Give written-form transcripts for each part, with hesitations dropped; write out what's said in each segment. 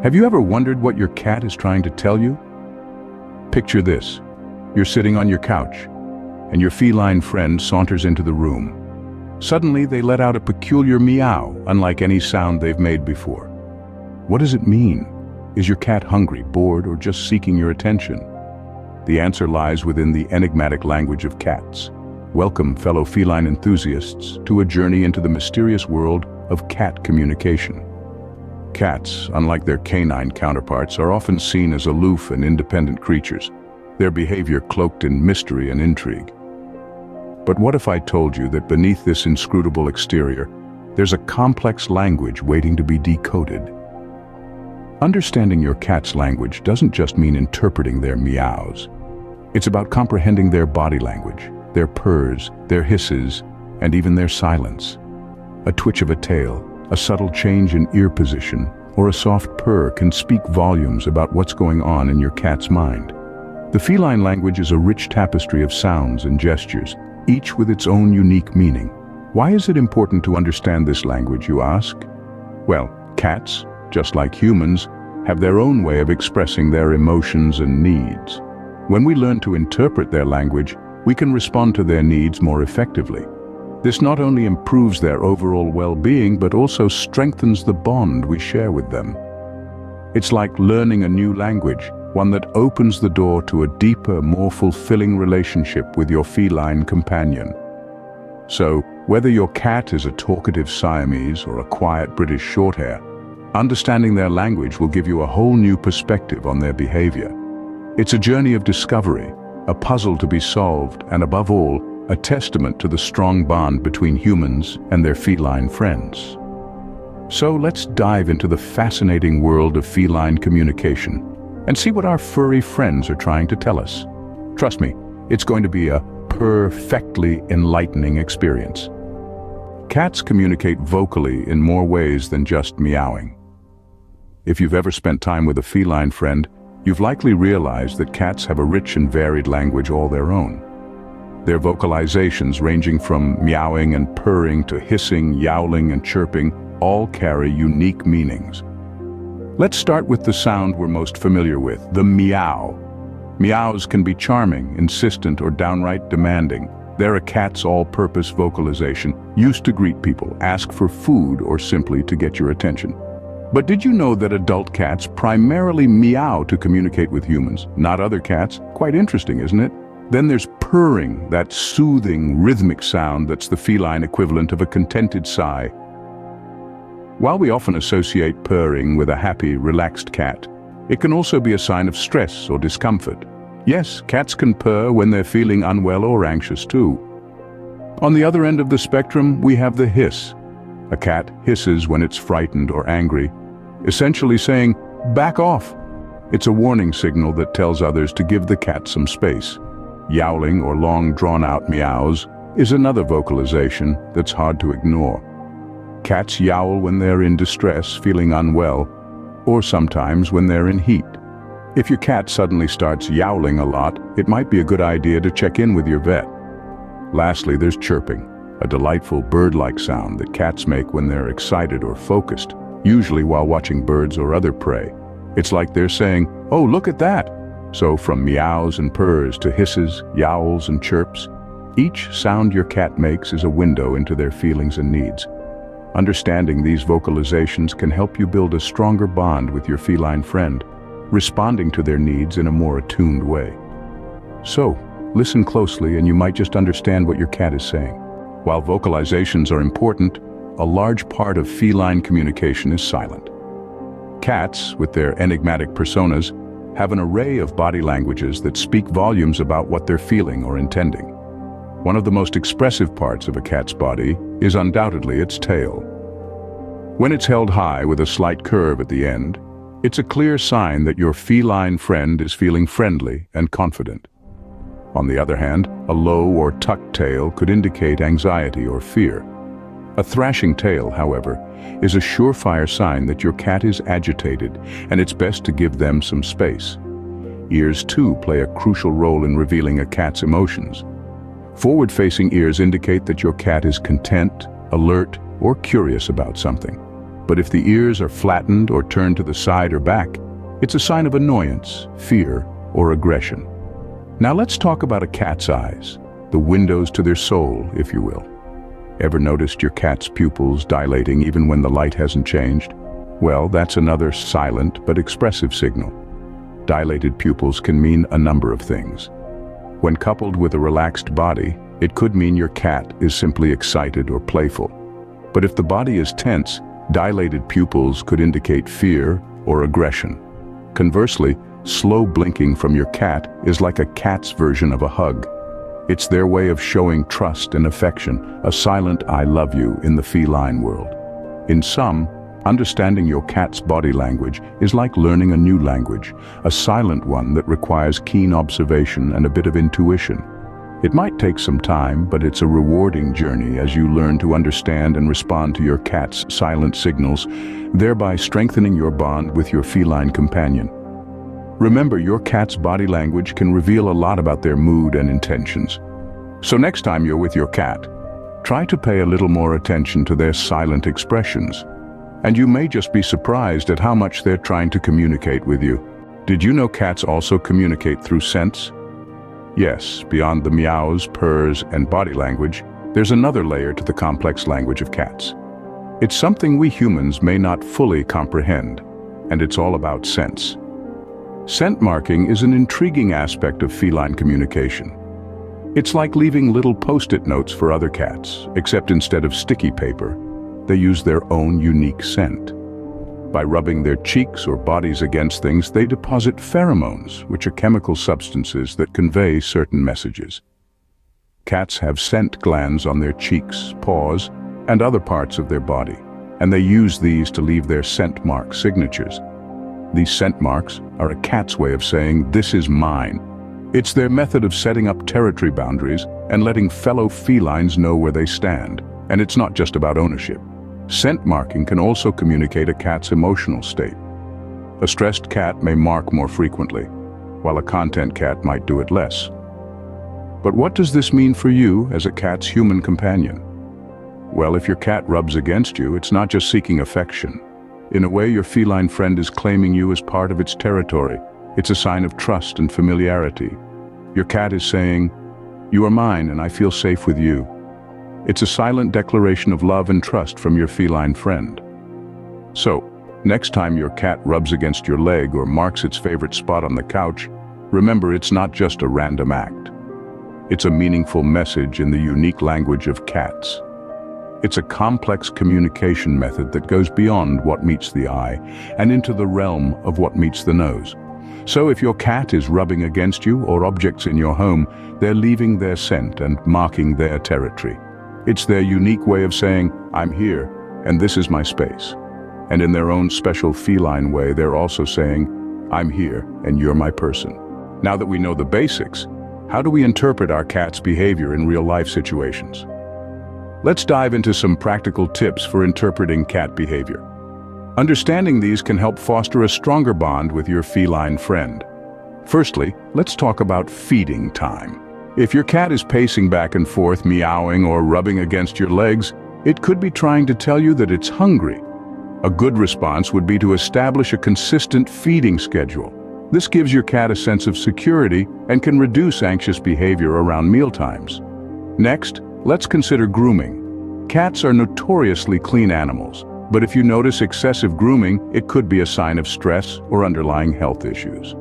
Have you ever wondered what your cat is trying to tell you? Picture this. You're sitting on your couch, and your feline friend saunters into the room. Suddenly, they let out a peculiar meow, unlike any sound they've made before. What does it mean? Is your cat hungry, bored, or just seeking your attention? The answer lies within the enigmatic language of cats. Welcome, fellow feline enthusiasts, to a journey into the mysterious world of cat communication. Cats, unlike their canine counterparts, are often seen as aloof and independent creatures, their behavior cloaked in mystery and intrigue. But what if I told you that beneath this inscrutable exterior, there's a complex language waiting to be decoded? Understanding your cat's language doesn't just mean interpreting their meows. It's about comprehending their body language, their purrs, their hisses, and even their silence. A twitch of a tail, a subtle change in ear position, or a soft purr can speak volumes about what's going on in your cat's mind. The feline language is a rich tapestry of sounds and gestures, each with its own unique meaning. Why is it important to understand this language, you ask? Well, cats, just like humans, have their own way of expressing their emotions and needs. When we learn to interpret their language, we can respond to their needs more effectively. This not only improves their overall well-being, but also strengthens the bond we share with them. It's like learning a new language, one that opens the door to a deeper, more fulfilling relationship with your feline companion. So, whether your cat is a talkative Siamese or a quiet British Shorthair, understanding their language will give you a whole new perspective on their behavior. It's a journey of discovery, a puzzle to be solved, and above all, a testament to the strong bond between humans and their feline friends. So let's dive into the fascinating world of feline communication and see what our furry friends are trying to tell us. Trust me, it's going to be a perfectly enlightening experience. Cats communicate vocally in more ways than just meowing. If you've ever spent time with a feline friend, you've likely realized that cats have a rich and varied language all their own. Their vocalizations, ranging from meowing and purring to hissing, yowling, and chirping, all carry unique meanings. Let's start with the sound we're most familiar with, the meow. Meows can be charming, insistent, or downright demanding. They're a cat's all-purpose vocalization, used to greet people, ask for food, or simply to get your attention. But did you know that adult cats primarily meow to communicate with humans, not other cats? Quite interesting, isn't it? Then there's purring, that soothing, rhythmic sound that's the feline equivalent of a contented sigh. While we often associate purring with a happy, relaxed cat, it can also be a sign of stress or discomfort. Yes, cats can purr when they're feeling unwell or anxious too. On the other end of the spectrum, we have the hiss. A cat hisses when it's frightened or angry, essentially saying, "Back off." It's a warning signal that tells others to give the cat some space. Yowling or long drawn-out meows is another vocalization that's hard to ignore. Cats yowl when they're in distress, feeling unwell, or sometimes when they're in heat. If your cat suddenly starts yowling a lot, it might be a good idea to check in with your vet. Lastly, there's chirping, a delightful bird-like sound that cats make when they're excited or focused, usually while watching birds or other prey. It's like they're saying, "Oh, look at that!" So from meows and purrs to hisses, yowls, and chirps, each sound your cat makes is a window into their feelings and needs. Understanding these vocalizations can help you build a stronger bond with your feline friend, responding to their needs in a more attuned way. So, listen closely and you might just understand what your cat is saying. While vocalizations are important, a large part of feline communication is silent. Cats, with their enigmatic personas, have an array of body languages that speak volumes about what they're feeling or intending. One of the most expressive parts of a cat's body is undoubtedly its tail. When it's held high with a slight curve at the end, it's a clear sign that your feline friend is feeling friendly and confident. On the other hand, a low or tucked tail could indicate anxiety or fear. A thrashing tail, however, is a surefire sign that your cat is agitated, and it's best to give them some space. Ears, too, play a crucial role in revealing a cat's emotions. Forward-facing ears indicate that your cat is content, alert, or curious about something. But if the ears are flattened or turned to the side or back, it's a sign of annoyance, fear, or aggression. Now let's talk about a cat's eyes, the windows to their soul, if you will. Ever noticed your cat's pupils dilating even when the light hasn't changed? Well, that's another silent but expressive signal. Dilated pupils can mean a number of things. When coupled with a relaxed body, it could mean your cat is simply excited or playful. But if the body is tense, dilated pupils could indicate fear or aggression. Conversely, slow blinking from your cat is like a cat's version of a hug. It's their way of showing trust and affection, a silent "I love you" in the feline world. In sum, understanding your cat's body language is like learning a new language, a silent one that requires keen observation and a bit of intuition. It might take some time, but it's a rewarding journey as you learn to understand and respond to your cat's silent signals, thereby strengthening your bond with your feline companion. Remember, your cat's body language can reveal a lot about their mood and intentions. So next time you're with your cat, try to pay a little more attention to their silent expressions. And you may just be surprised at how much they're trying to communicate with you. Did you know cats also communicate through scents? Yes, beyond the meows, purrs, and body language, there's another layer to the complex language of cats. It's something we humans may not fully comprehend, and it's all about scents. Scent marking is an intriguing aspect of feline communication. It's like leaving little post-it notes for other cats, except instead of sticky paper, they use their own unique scent. By rubbing their cheeks or bodies against things, they deposit pheromones, which are chemical substances that convey certain messages. Cats have scent glands on their cheeks, paws, and other parts of their body, and they use these to leave their scent mark signatures. These scent marks are a cat's way of saying, "This is mine." It's their method of setting up territory boundaries and letting fellow felines know where they stand. And it's not just about ownership. Scent marking can also communicate a cat's emotional state. A stressed cat may mark more frequently, while a content cat might do it less. But what does this mean for you as a cat's human companion? Well, if your cat rubs against you, it's not just seeking affection. In a way, your feline friend is claiming you as part of its territory. It's a sign of trust and familiarity. Your cat is saying, "You are mine and I feel safe with you." It's a silent declaration of love and trust from your feline friend. So, next time your cat rubs against your leg or marks its favorite spot on the couch, remember it's not just a random act. It's a meaningful message in the unique language of cats. It's a complex communication method that goes beyond what meets the eye and into the realm of what meets the nose. So if your cat is rubbing against you or objects in your home, they're leaving their scent and marking their territory. It's their unique way of saying, "I'm here, and this is my space." And in their own special feline way, they're also saying, "I'm here, and you're my person." Now that we know the basics, how do we interpret our cat's behavior in real-life situations? Let's dive into some practical tips for interpreting cat behavior. Understanding these can help foster a stronger bond with your feline friend. Firstly, let's talk about feeding time. If your cat is pacing back and forth, meowing or rubbing against your legs, it could be trying to tell you that it's hungry. A good response would be to establish a consistent feeding schedule. This gives your cat a sense of security and can reduce anxious behavior around mealtimes. Next, let's consider grooming. Cats are notoriously clean animals, but if you notice excessive grooming, it could be a sign of stress or underlying health issues.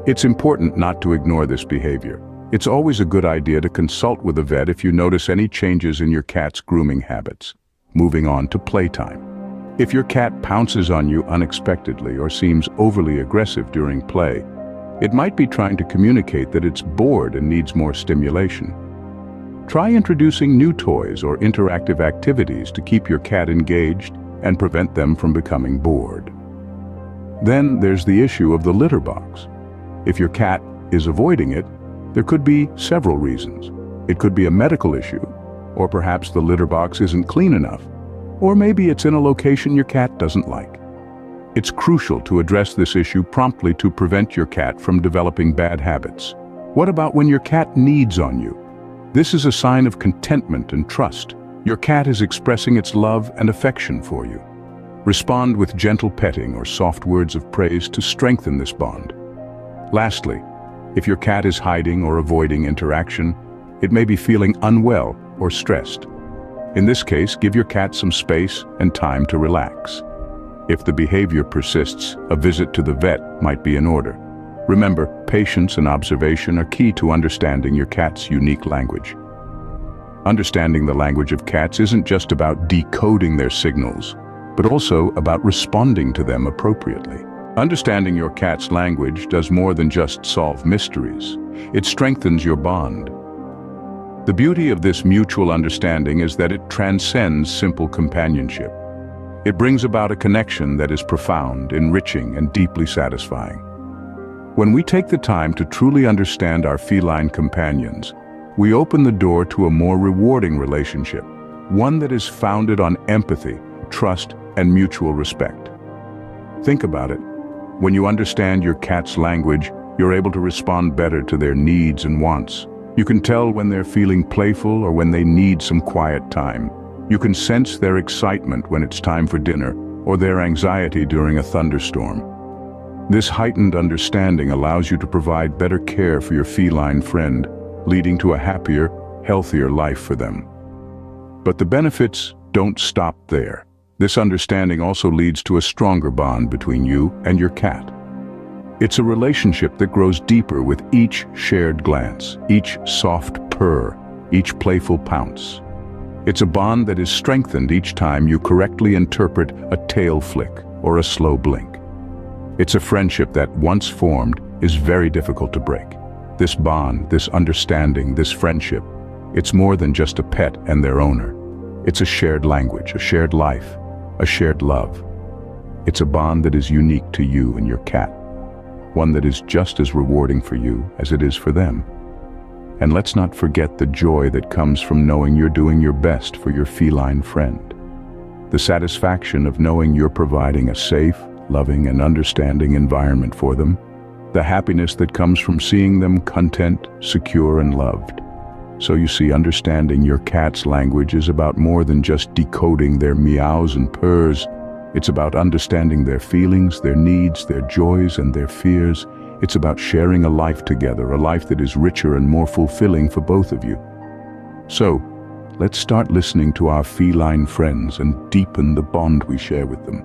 It's important not to ignore this behavior. It's always a good idea to consult with a vet if you notice any changes in your cat's grooming habits. Moving on to playtime. If your cat pounces on you unexpectedly or seems overly aggressive during play, it might be trying to communicate that it's bored and needs more stimulation. Try introducing new toys or interactive activities to keep your cat engaged and prevent them from becoming bored. Then there's the issue of the litter box. If your cat is avoiding it, there could be several reasons. It could be a medical issue, or perhaps the litter box isn't clean enough, or maybe it's in a location your cat doesn't like. It's crucial to address this issue promptly to prevent your cat from developing bad habits. What about when your cat needs on you? This is a sign of contentment and trust. Your cat is expressing its love and affection for you. Respond with gentle petting or soft words of praise to strengthen this bond. Lastly, if your cat is hiding or avoiding interaction, it may be feeling unwell or stressed. In this case, give your cat some space and time to relax. If the behavior persists, a visit to the vet might be in order. Remember, patience and observation are key to understanding your cat's unique language. Understanding the language of cats isn't just about decoding their signals, but also about responding to them appropriately. Understanding your cat's language does more than just solve mysteries. It strengthens your bond. The beauty of this mutual understanding is that it transcends simple companionship. It brings about a connection that is profound, enriching, and deeply satisfying. When we take the time to truly understand our feline companions, we open the door to a more rewarding relationship, one that is founded on empathy, trust, and mutual respect. Think about it. When you understand your cat's language, you're able to respond better to their needs and wants. You can tell when they're feeling playful or when they need some quiet time. You can sense their excitement when it's time for dinner or their anxiety during a thunderstorm. This heightened understanding allows you to provide better care for your feline friend, leading to a happier, healthier life for them. But the benefits don't stop there. This understanding also leads to a stronger bond between you and your cat. It's a relationship that grows deeper with each shared glance, each soft purr, each playful pounce. It's a bond that is strengthened each time you correctly interpret a tail flick or a slow blink. It's a friendship that, once formed, is very difficult to break. This bond, this understanding, this friendship, it's more than just a pet and their owner. It's a shared language, a shared life, a shared love. It's a bond that is unique to you and your cat, one that is just as rewarding for you as it is for them. And let's not forget the joy that comes from knowing you're doing your best for your feline friend. The satisfaction of knowing you're providing a safe, loving, and understanding environment for them. The happiness that comes from seeing them content, secure, and loved. So you see, understanding your cat's language is about more than just decoding their meows and purrs. It's about understanding their feelings, their needs, their joys, and their fears. It's about sharing a life together, a life that is richer and more fulfilling for both of you. So, let's start listening to our feline friends and deepen the bond we share with them.